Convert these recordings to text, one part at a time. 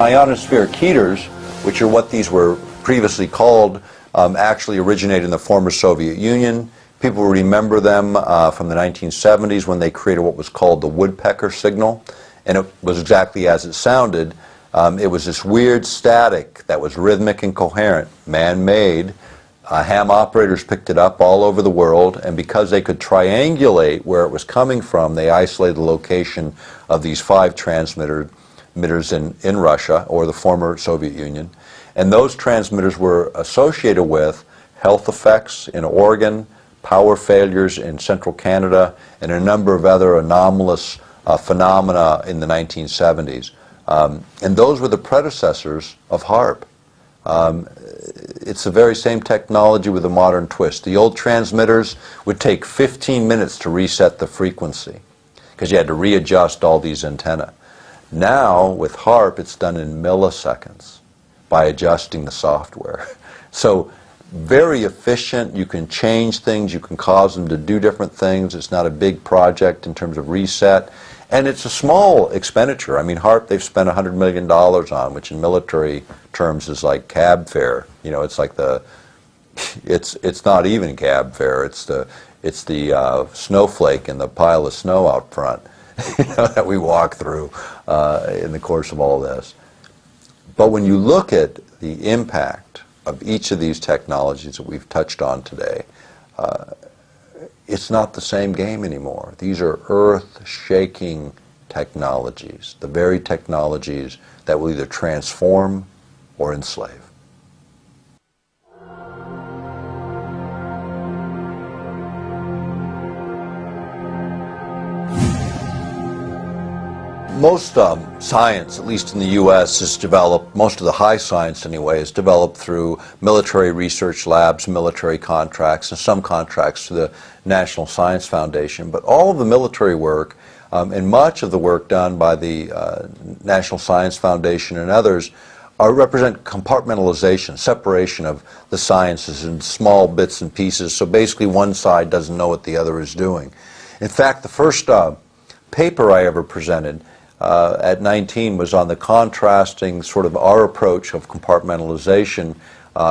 ionosphere heaters, which are what these were previously called, actually originated in the former Soviet Union. People remember them from the 1970s when they created what was called the woodpecker signal, and it was exactly as it sounded. It was this weird static that was rhythmic and coherent, man-made. Ham operators picked it up all over the world, and because they could triangulate where it was coming from, they isolated the location of these 5 transmitters in Russia, or the former Soviet Union. And those transmitters were associated with health effects in Oregon, power failures in central Canada, and a number of other anomalous phenomena in the 1970s. And those were the predecessors of HAARP. It's the very same technology with a modern twist. The old transmitters would take 15 minutes to reset the frequency because you had to readjust all these antennae. Now, with HAARP, it's done in milliseconds by adjusting the software. So, very efficient. You can change things. You can cause them to do different things. It's not a big project in terms of reset. And it's a small expenditure. I mean, HAARP they've spent $100 million on, which in military terms is like cab fare. You know, it's like it's not even cab fare. It's the snowflake and the pile of snow out front, you know, that we walk through in the course of all this. But when you look at the impact of each of these technologies that we've touched on today, it's not the same game anymore. These are earth-shaking technologies, the very technologies that will either transform or enslave. Most science, at least in the U.S., is developed, most of the high science anyway, is developed through military research labs, military contracts, and some contracts to the National Science Foundation. But all of the military work and much of the work done by the National Science Foundation and others represent compartmentalization, separation of the sciences in small bits and pieces, so basically one side doesn't know what the other is doing. In fact, the first paper I ever presented at 19 was on the contrasting sort of our approach of compartmentalization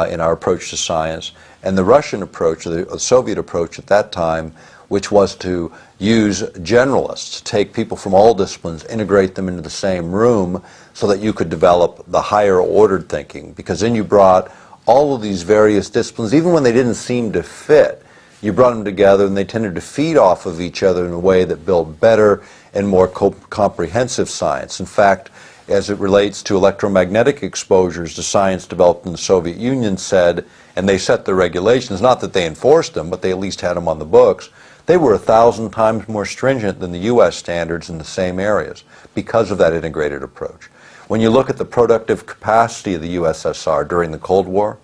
in our approach to science and the Russian approach, or the Soviet approach at that time, which was to use generalists, to take people from all disciplines, integrate them into the same room so that you could develop the higher ordered thinking, because then you brought all of these various disciplines, even when they didn't seem to fit, you brought them together and they tended to feed off of each other in a way that built better and more comprehensive science. In fact, as it relates to electromagnetic exposures, the science developed in the Soviet Union said, and they set the regulations, not that they enforced them, but they at least had them on the books, they were 1,000 times more stringent than the U.S. standards in the same areas because of that integrated approach. When you look at the productive capacity of the USSR during the Cold War,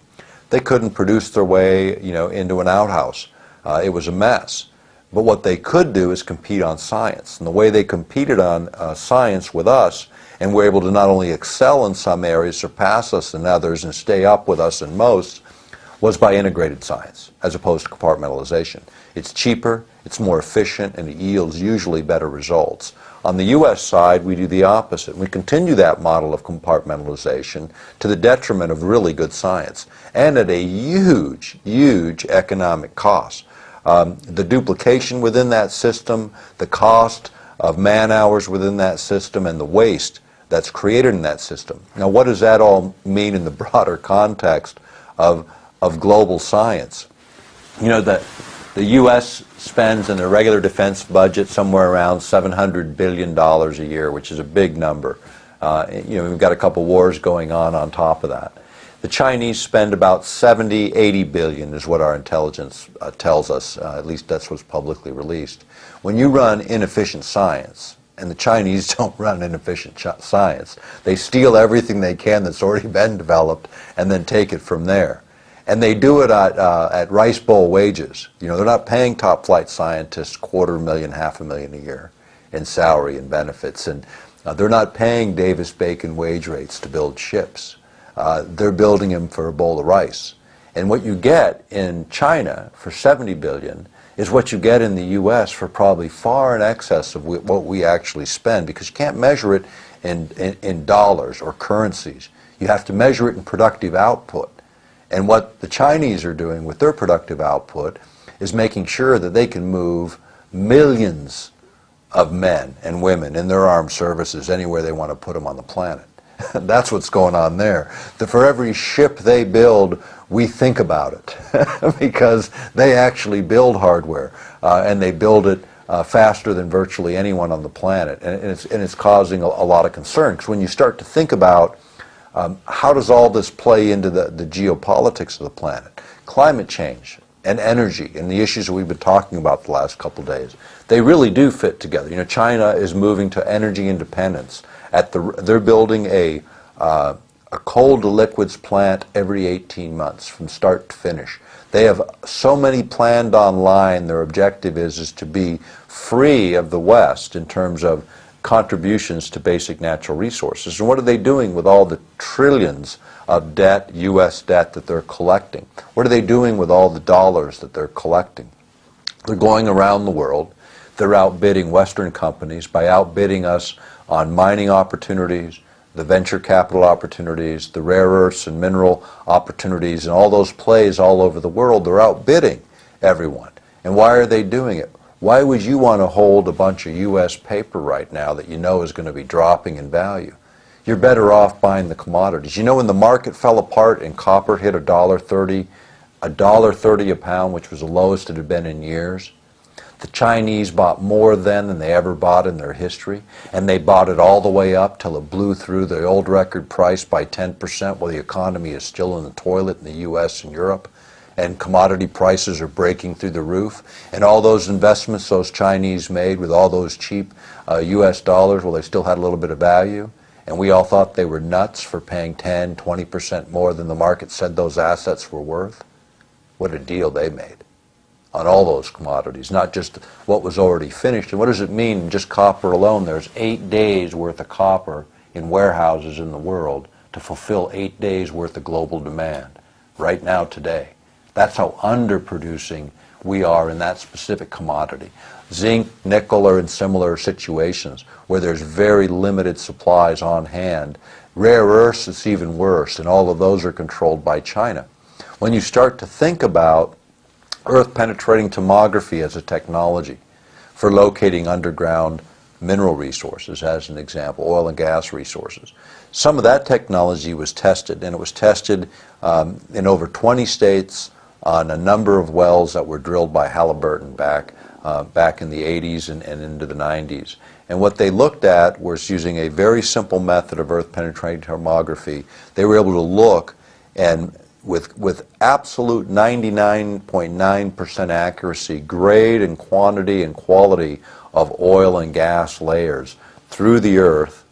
they couldn't produce their way, you know, into an outhouse. It was a mess. But what they could do is compete on science. And the way they competed on science with us, and were able to not only excel in some areas, surpass us in others, and stay up with us in most, was by integrated science, as opposed to compartmentalization. It's cheaper, it's more efficient, and it yields usually better results. On the U.S. side, we do the opposite. We continue that model of compartmentalization to the detriment of really good science, and at a huge, huge economic cost. The duplication within that system, the cost of man-hours within that system, and the waste that's created in that system. Now, what does that all mean in the broader context of global science? You know, the U.S. spends in their regular defense budget somewhere around $700 billion a year, which is a big number. You know, we've got a couple wars going on top of that. The Chinese spend about 80 billion is what our intelligence tells us, at least that's what's publicly released. When you run inefficient science, and the Chinese don't run inefficient science, they steal everything they can that's already been developed and then take it from there. And they do it at rice bowl wages. You know, they're not paying top flight scientists $250,000, $500,000 a year in salary and benefits, and they're not paying Davis-Bacon wage rates to build ships. They're building them for a bowl of rice. And what you get in China for 70 billion is what you get in the U.S. for probably far in excess of what we actually spend, because you can't measure it in dollars or currencies. You have to measure it in productive output. And what the Chinese are doing with their productive output is making sure that they can move millions of men and women in their armed services anywhere they want to put them on the planet. That's what's going on there. That for every ship they build, we think about it because they actually build hardware and they build it faster than virtually anyone on the planet. And it's causing a lot of concern, because when you start to think about how does all this play into the geopolitics of the planet, climate change and energy and the issues that we've been talking about the last couple of days, they really do fit together. You know, China is moving to energy independence. They're building a coal to liquids plant every 18 months from start to finish. They have so many planned online. Their objective is to be free of the West in terms of contributions to basic natural resources. And what are they doing with all the trillions of debt, U.S. debt, that they're collecting? What are they doing with all the dollars that they're collecting? They're going around the world. They're outbidding Western companies by outbidding us on mining opportunities, the venture capital opportunities, the rare earths and mineral opportunities, and all those plays all over the world. They're outbidding everyone. And why are they doing it? Why would you want to hold a bunch of U.S. paper right now that you know is going to be dropping in value? You're better off buying the commodities. You know, when the market fell apart and copper hit $1.30 a pound, which was the lowest it had been in years, the Chinese bought more then than they ever bought in their history, and they bought it all the way up till it blew through the old record price by 10%, while the economy is still in the toilet in the U.S. and Europe, and commodity prices are breaking through the roof. And all those investments those Chinese made with all those cheap U.S. dollars, well, they still had a little bit of value, and we all thought they were nuts for paying 10, 20% more than the market said those assets were worth. What a deal they made on all those commodities, not just what was already finished. And what does it mean, just copper alone? There's 8 days worth of copper in warehouses in the world to fulfill 8 days worth of global demand right now today. That's how underproducing we are in that specific commodity. Zinc, nickel are in similar situations where there's very limited supplies on hand. Rare earths, it's even worse, and all of those are controlled by China. When you start to think about earth-penetrating tomography as a technology for locating underground mineral resources, as an example, oil and gas resources. Some of that technology was tested, and it was tested in over 20 states on a number of wells that were drilled by Halliburton back in the 80s and into the 90s. And what they looked at was using a very simple method of earth-penetrating tomography. They were able to look and with absolute 99.9% accuracy, grade and quantity and quality of oil and gas layers through the earth,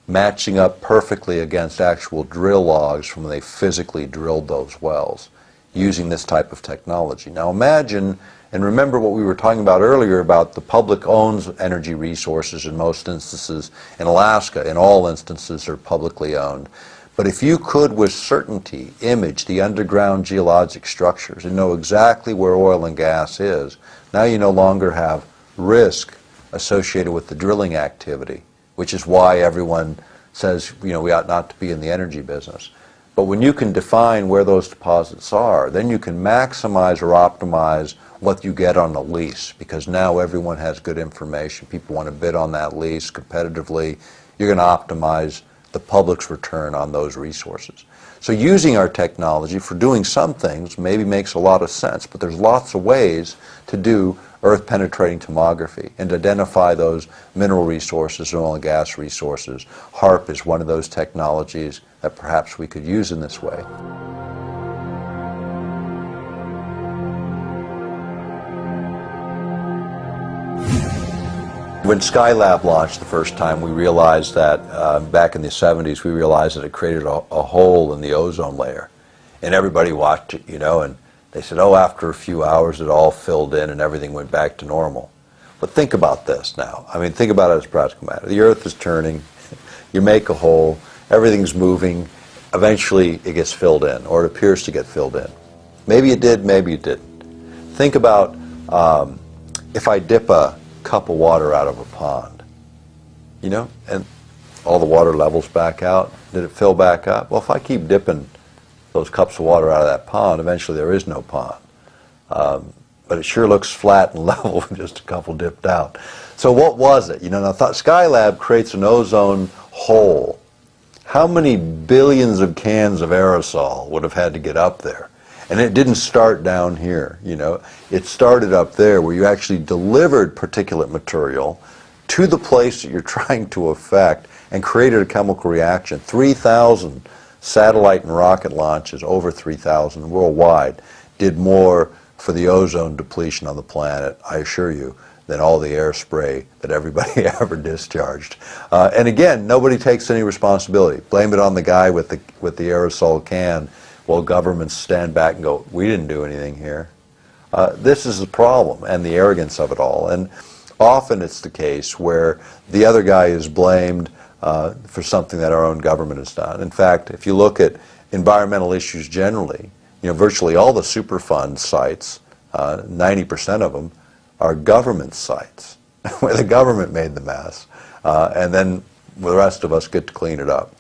matching up perfectly against actual drill logs from when they physically drilled those wells using this type of technology. Now imagine, and remember what we were talking about earlier about the public owns energy resources in most instances. In Alaska, in all instances, are publicly owned. But if you could with certainty image the underground geologic structures and know exactly where oil and gas is, now you no longer have risk associated with the drilling activity, which is why everyone says, you know, we ought not to be in the energy business. But when you can define where those deposits are, then you can maximize or optimize what you get on the lease, because now everyone has good information. People want to bid on that lease competitively. You're going to optimize the public's return on those resources. So using our technology for doing some things maybe makes a lot of sense, but there's lots of ways to do earth-penetrating tomography and to identify those mineral resources and oil and gas resources. HAARP is one of those technologies that perhaps we could use in this way. When Skylab launched the first time, we realized that, back in the 70s, we realized that it created a hole in the ozone layer. And everybody watched it, you know, and they said, oh, after a few hours it all filled in and everything went back to normal. But think about this now. I mean, think about it as a practical matter. The Earth is turning, you make a hole, everything's moving, eventually it gets filled in, or it appears to get filled in. Maybe it did, maybe it didn't. Think about if I dip a cup of water out of a pond, you know, and all the water levels back out, did it fill back up? Well, if I keep dipping those cups of water out of that pond, eventually there is no pond. But it sure looks flat and level with just a couple dipped out. So what was it? You know, now Skylab creates an ozone hole. How many billions of cans of aerosol would have had to get up there? And it didn't start down here, you know. It started up there where you actually delivered particulate material to the place that you're trying to affect and created a chemical reaction. 3,000 satellite and rocket launches, over 3,000 worldwide, did more for the ozone depletion on the planet, I assure you, than all the air spray that everybody ever discharged. And again, nobody takes any responsibility. Blame it on the guy with the aerosol can, while governments stand back and go, we didn't do anything here. This is the problem and the arrogance of it all. And often it's the case where the other guy is blamed for something that our own government has done. In fact, if you look at environmental issues generally, you know, virtually all the Superfund sites, 90% of them, are government sites, where the government made the mess, and then the rest of us get to clean it up.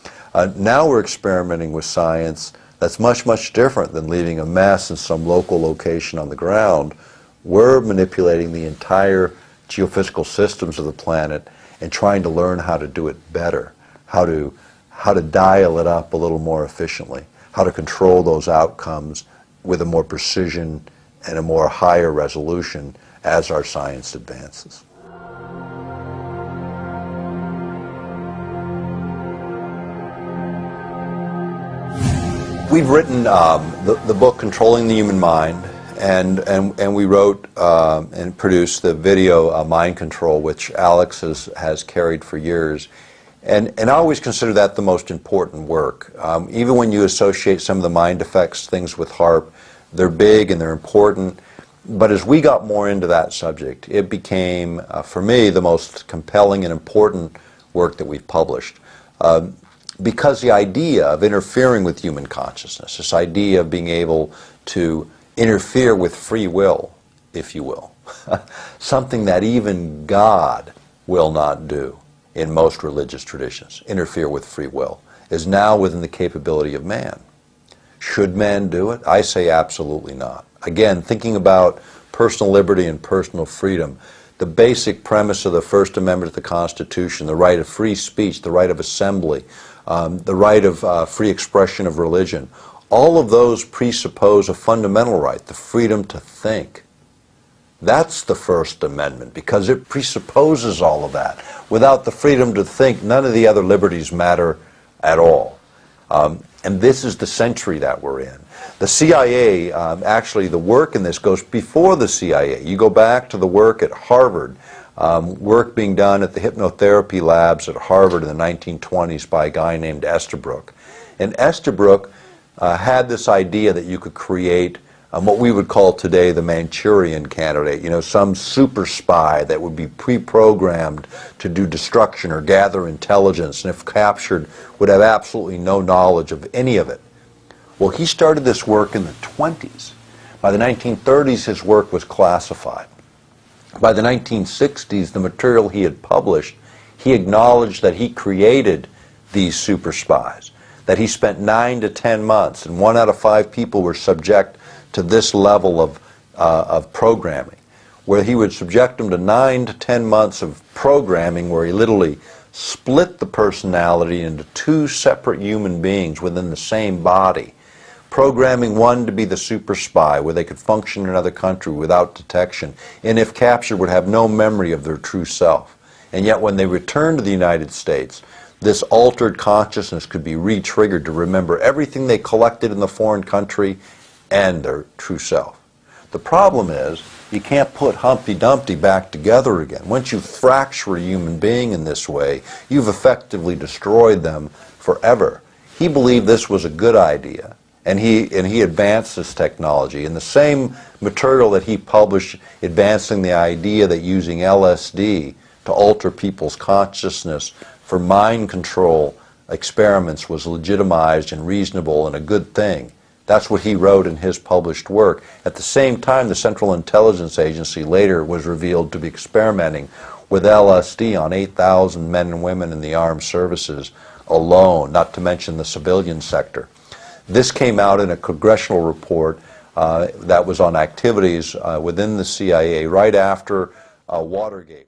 Now we're experimenting with science that's much, much different than leaving a mess in some local location on the ground. We're manipulating the entire geophysical systems of the planet and trying to learn how to do it better, how to dial it up a little more efficiently, how to control those outcomes with a more precision and a more higher resolution as our science advances. We've written the book Controlling the Human Mind, and we wrote and produced the video Mind Control, which Alex has carried for years. And I always consider that the most important work. Even when you associate some of the mind effects things with HAARP, they're big and they're important. But as we got more into that subject, it became, for me, the most compelling and important work that we've published. Because the idea of interfering with human consciousness, this idea of being able to interfere with free will, if you will, something that even God will not do in most religious traditions, interfere with free will, is now within the capability of man. Should man do it? I say absolutely not. Again, thinking about personal liberty and personal freedom, the basic premise of the First Amendment of the Constitution, the right of free speech, the right of assembly, the right of free expression of religion, all of those presuppose a fundamental right, the freedom to think. That's the First Amendment, because it presupposes all of that. Without the freedom to think, none of the other liberties matter at all. And this is the century that we're in. The CIA, actually the work in this goes before the CIA. You go back to the work at Harvard, work being done at the hypnotherapy labs at Harvard in the 1920s by a guy named Estabrook. And Estabrook had this idea that you could create what we would call today the Manchurian candidate, you know, some super spy that would be pre-programmed to do destruction or gather intelligence, and if captured would have absolutely no knowledge of any of it. Well, he started this work in the 20s. By the 1930s, his work was classified. By the 1960s, the material he had published, he acknowledged that he created these super spies, that he spent 9 to 10 months, and 1 out of 5 people were subject to this level of programming, where he would subject them to 9 to 10 months of programming where he literally split the personality into 2 separate human beings within the same body, programming one to be the super spy where they could function in another country without detection, and if captured would have no memory of their true self. And yet when they returned to the United States, this altered consciousness could be re-triggered to remember everything they collected in the foreign country and their true self. The problem is you can't put Humpty Dumpty back together again. Once you fracture a human being in this way, you've effectively destroyed them forever. He believed this was a good idea, and he advanced this technology. And the same material that he published advancing the idea that using LSD to alter people's consciousness for mind control experiments was legitimized and reasonable and a good thing, That's what he wrote in his published work. At the same time, the Central Intelligence Agency later was revealed to be experimenting with LSD on 8,000 men and women in the armed services alone, not to mention the civilian sector. This came out in a congressional report that was on activities within the CIA right after Watergate.